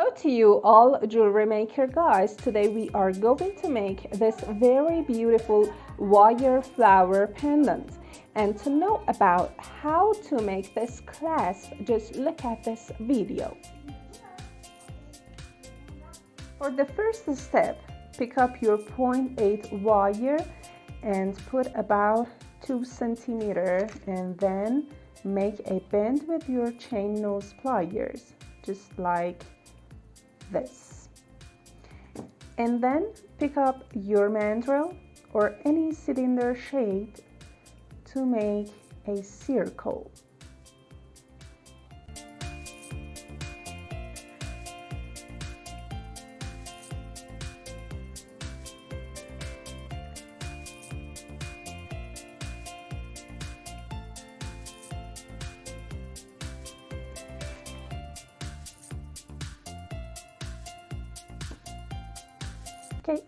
Hello to you all jewelry maker guys. Today we are going to make this very beautiful wire flower pendant. And to know about how to make this clasp, just look at this video. For the first step, pick up your 0.8 wire and put about 2 centimeters, and then make a bend with your chain nose pliers, just like this. And then pick up your mandrel or any cylinder shape to make a circle. Okay,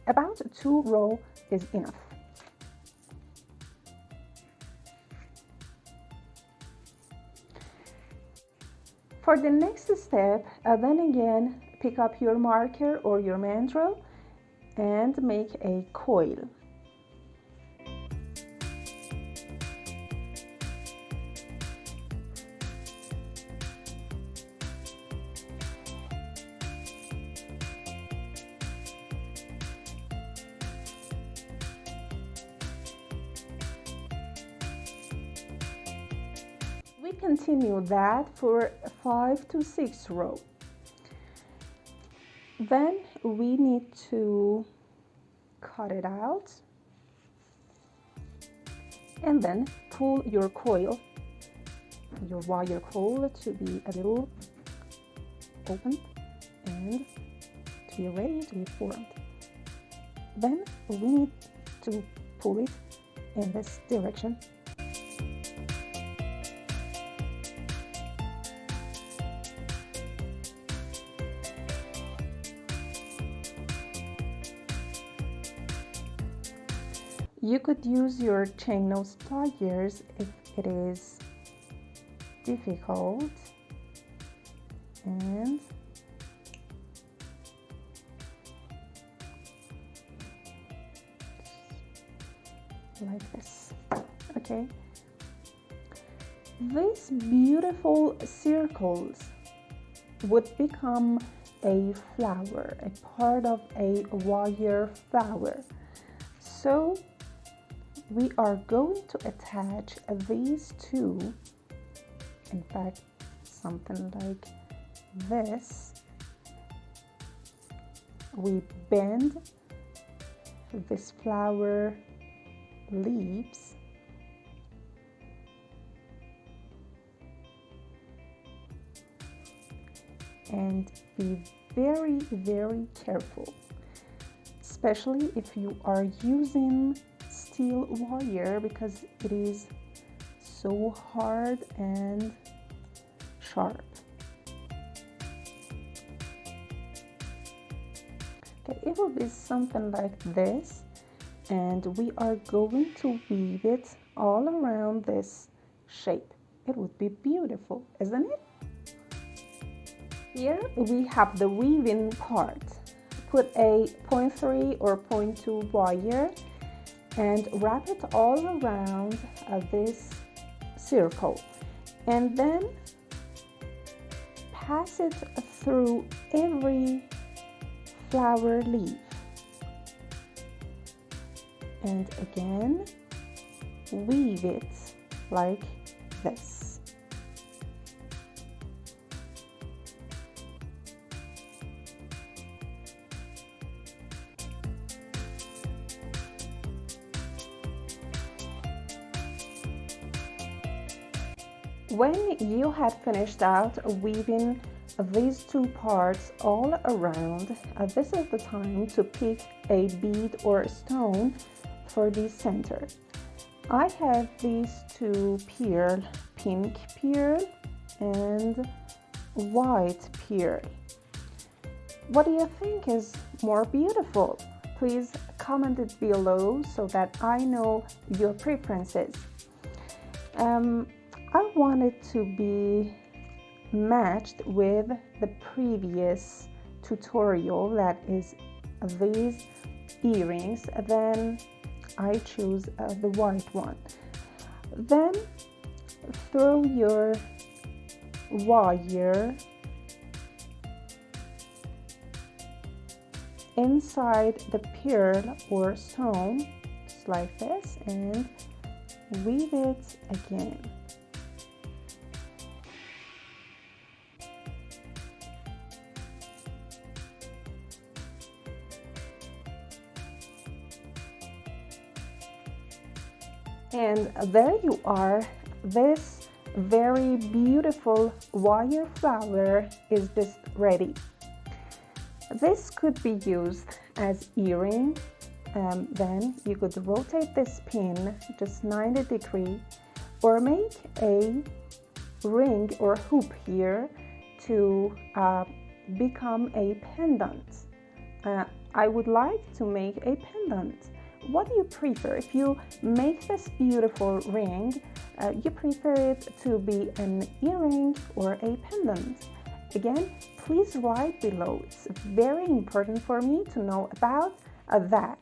about 2 rows is enough. For the next step, then again, pick up your marker or your mandrel and make a coil. We continue that for 5 to 6 rows. Then we need to cut it out and then pull your coil, your wire coil, to be a little open and to be ready to be formed. Then we need to pull it in this direction. You could use your chain nose pliers if it is difficult, and like this. Okay, these beautiful circles would become a flower, a part of a wire flower. So we are going to attach these two, in fact something like this. We bend this flower leaves and be very, very careful, especially if you are using steel wire, because it is so hard and sharp. Okay, it will be something like this, and we are going to weave it all around this shape. It would be beautiful, isn't it? Here we have the weaving part. Put a 0.3 or 0.2 wire and wrap it all around this circle, and then pass it through every flower leaf, and again weave it like this. When you have finished out weaving these two parts all around, this is the time to pick a bead or stone for the center. I have these two pearl, pink pearl and white pearl. What do you think is more beautiful? Please comment it below so that I know your preferences. I want it to be matched with the previous tutorial, that is these earrings, then I choose the white one. Then throw your wire inside the pearl or stone, just like this, and weave it again. And there you are. This very beautiful wire flower is just ready. This could be used as earring. Then you could rotate this pin just 90 degrees or make a ring or hoop here to become a pendant. I would like to make a pendant. What do you prefer? If you make this beautiful ring, you prefer it to be an earring or a pendant? Again, please write below. It's very important for me to know about that.